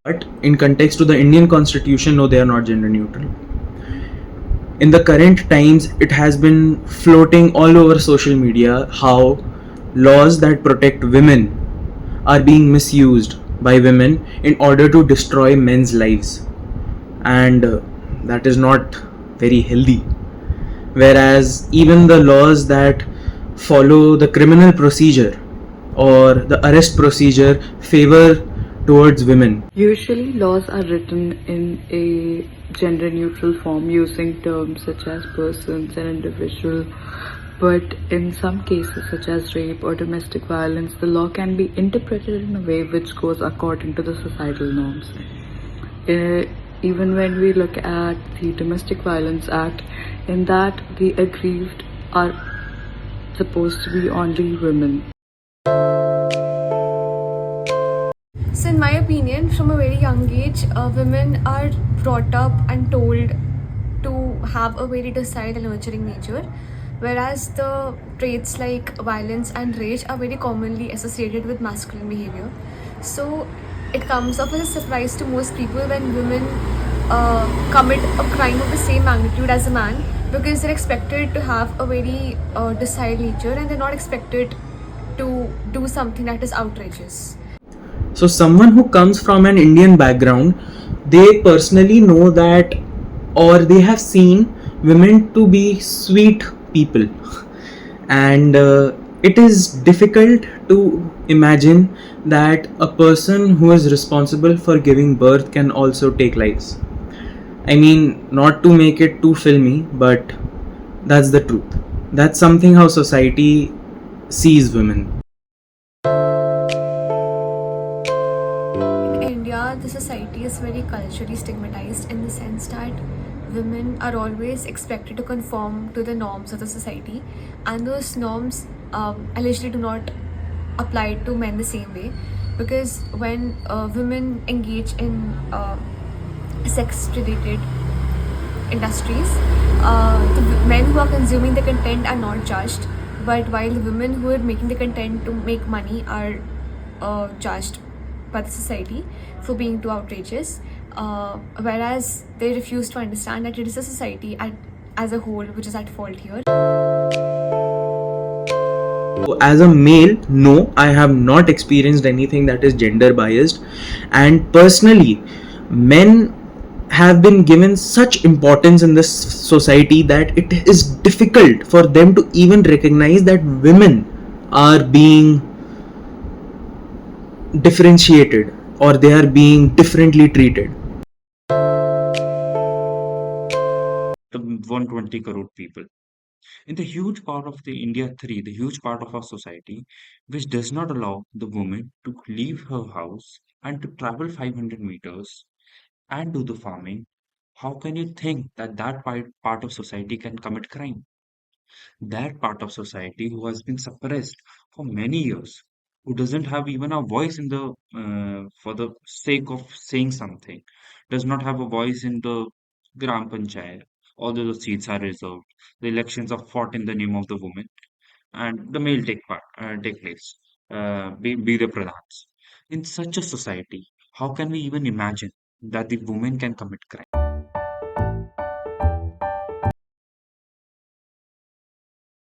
But in context to the Indian constitution, no, they are not gender neutral. In the current times, it has been floating all over social media how laws that protect women are being misused by women in order to destroy men's lives, and that is not very healthy. Whereas even the laws that follow the criminal procedure or the arrest procedure favor towards women. Usually, laws are written in a gender neutral form using terms such as persons and individual. But in some cases, such as rape or domestic violence, the law can be interpreted in a way which goes according to the societal norms. Uh, Even when we look at the Domestic Violence Act, in that the aggrieved are supposed to be only women. So, in my opinion, from a very young age, women are brought up and told to have a very docile and nurturing nature, whereas the traits like violence and rage are very commonly associated with masculine behavior. So, it comes off as a surprise to most people when women commit a crime of the same magnitude as a man, because they're expected to have a very docile nature and they're not expected to do something that is outrageous. So, someone who comes from an Indian background, they personally know that, or they have seen women to be sweet people, and it is difficult to imagine that a person who is responsible for giving birth can also take lives. I mean, not to make it too filmy, but that's the truth. That's something how society sees women. In India, the society is very culturally stigmatized in the sense that women are always expected to conform to the norms of the society, and those norms allegedly do not apply to men the same way, because when women engage in sex related industries, the men who are consuming the content are not judged, but while the women who are making the content to make money are judged by the society for being too outrageous, whereas they refuse to understand that it is a society as a whole which is at fault here. So as a male, no, I have not experienced anything that is gender biased, and personally, men have been given such importance in this society that it is difficult for them to even recognize that women are being differentiated or they are being differently treated. The 120 crore people. In the huge part of the India 3, the huge part of our society, which does not allow the woman to leave her house and to travel 500 meters and do the farming, how can you think that part of society can commit crime? That part of society who has been suppressed for many years, who doesn't have even a voice in the for the sake of saying something, does not have a voice in the Gram Panchayat, although the seats are reserved. The elections are fought in the name of the woman, and the male take place, be the pradhans. In such a society, how can we even imagine that the woman can commit crime?